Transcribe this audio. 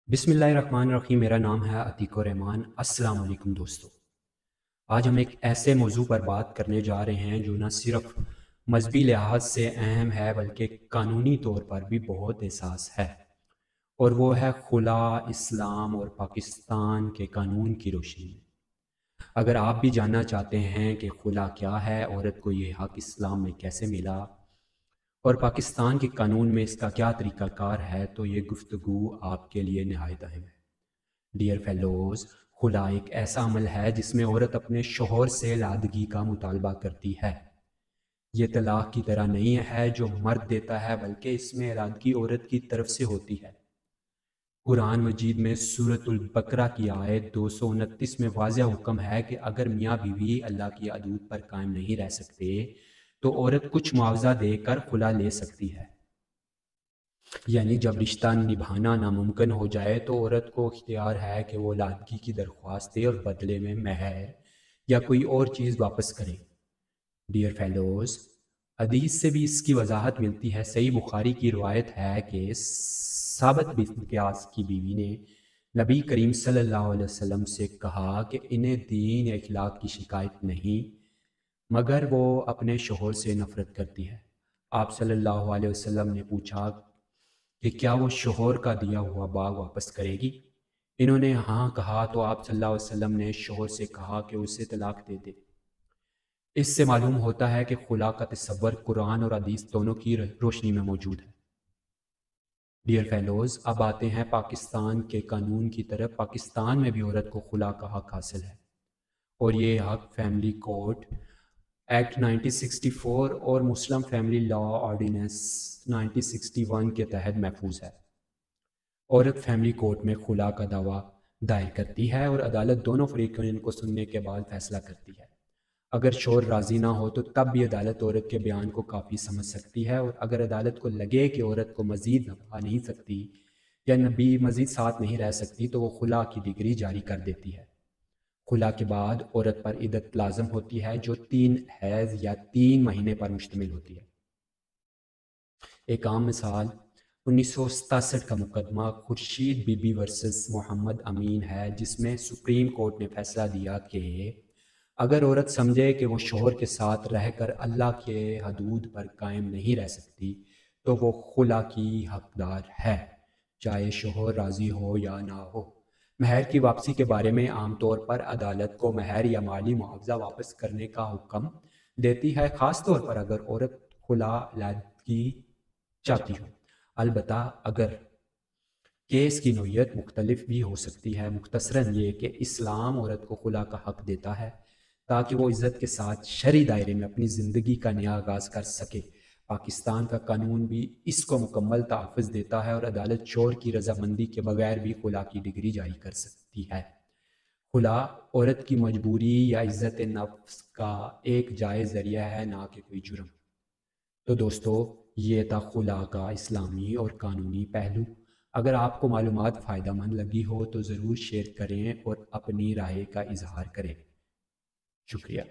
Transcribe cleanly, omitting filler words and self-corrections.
بسم اللہ الرحمن الرحیم۔ میرا نام ہے عتیق الرحمان۔ السلام علیکم دوستو۔ آج ہم ایک ایسے موضوع پر بات کرنے جا رہے ہیں جو نہ صرف مذہبی لحاظ سے اہم ہے بلکہ قانونی طور پر بھی بہت حساس ہے، اور وہ ہے خلا، اسلام اور پاکستان کے قانون کی روشنی میں۔ اگر آپ بھی جاننا چاہتے ہیں کہ خلا کیا ہے، عورت کو یہ حق اسلام میں کیسے ملا اور پاکستان کے قانون میں اس کا کیا طریقہ کار ہے، تو یہ گفتگو آپ کے لیے نہایت اہم ہے۔ ڈیئر فیلوز، خلا ایک ایسا عمل ہے جس میں عورت اپنے شوہر سے علحدگی کا مطالبہ کرتی ہے۔ یہ طلاق کی طرح نہیں ہے جو مرد دیتا ہے، بلکہ اس میں علحدگی عورت کی طرف سے ہوتی ہے۔ قرآن مجید میں سورۃ البقرہ کی آیت 229 میں واضح حکم ہے کہ اگر میاں بیوی اللہ کی حدود پر قائم نہیں رہ سکتے تو عورت کچھ معاوضہ دے کر خلا لے سکتی ہے۔ یعنی جب رشتہ نبھانا ناممکن ہو جائے تو عورت کو اختیار ہے کہ وہ علحدگی کی درخواست دے اور بدلے میں مہر یا کوئی اور چیز واپس کرے۔ ڈیئر فیلوز، حدیث سے بھی اس کی وضاحت ملتی ہے۔ صحیح بخاری کی روایت ہے کہ ثابت بن قیاس کی بیوی نے نبی کریم صلی اللہ علیہ وسلم سے کہا کہ انہیں دین یا اخلاق کی شکایت نہیں، مگر وہ اپنے شوہر سے نفرت کرتی ہے۔ آپ صلی اللہ علیہ وسلم نے پوچھا کہ کیا وہ شوہر کا دیا ہوا باغ واپس کرے گی؟ انہوں نے ہاں کہا تو آپ صلی اللہ علیہ وسلم نے شوہر سے کہا کہ اسے طلاق دے دے۔ اس سے معلوم ہوتا ہے کہ خلا کا تصور قرآن اور حدیث دونوں کی روشنی میں موجود ہے۔ ڈیئر فیلوز، اب آتے ہیں پاکستان کے قانون کی طرف۔ پاکستان میں بھی عورت کو خلا کا حق حاصل ہے، اور یہ حق فیملی کورٹ ایکٹ 1964 اور مسلم فیملی لا آرڈیننس 1961 کے تحت محفوظ ہے۔ عورت فیملی کورٹ میں خلا کا دعویٰ دائر کرتی ہے اور عدالت دونوں فریقین کو سننے کے بعد فیصلہ کرتی ہے۔ اگر شوہر راضی نہ ہو تو تب بھی عدالت عورت کے بیان کو کافی سمجھ سکتی ہے، اور اگر عدالت کو لگے کہ عورت کو مزید نبھا نہیں سکتی یا نبی مزید ساتھ نہیں رہ سکتی تو وہ خلا کی ڈگری جاری کر دیتی ہے۔ خلا کے بعد عورت پر عدت لازم ہوتی ہے جو 3 حیض یا 3 مہینے پر مشتمل ہوتی ہے۔ ایک عام مثال 1967 کا مقدمہ خورشید بی بی ورسز محمد امین ہے، جس میں سپریم کورٹ نے فیصلہ دیا کہ اگر عورت سمجھے کہ وہ شوہر کے ساتھ رہ کر اللہ کے حدود پر قائم نہیں رہ سکتی تو وہ خلا کی حقدار ہے، چاہے شوہر راضی ہو یا نہ ہو۔ مہر کی واپسی کے بارے میں عام طور پر عدالت کو مہر یا مالی معاوضہ واپس کرنے کا حکم دیتی ہے، خاص طور پر اگر عورت خلا علحدگی چاہتی ہو۔ البتہ اگر کیس کی نوعیت مختلف بھی ہو سکتی ہے۔ مختصراً یہ کہ اسلام عورت کو خلا کا حق دیتا ہے تاکہ وہ عزت کے ساتھ شرعی دائرے میں اپنی زندگی کا نیا آغاز کر سکے۔ پاکستان کا قانون بھی اس کو مکمل تحفظ دیتا ہے، اور عدالت شوہر کی رضامندی کے بغیر بھی خلا کی ڈگری جاری کر سکتی ہے۔ خلا عورت کی مجبوری یا عزت نفس کا ایک جائز ذریعہ ہے، نہ کہ کوئی جرم۔ تو دوستو، یہ تھا خلا کا اسلامی اور قانونی پہلو۔ اگر آپ کو معلومات فائدہ مند لگی ہو تو ضرور شیئر کریں اور اپنی رائے کا اظہار کریں۔ شکریہ۔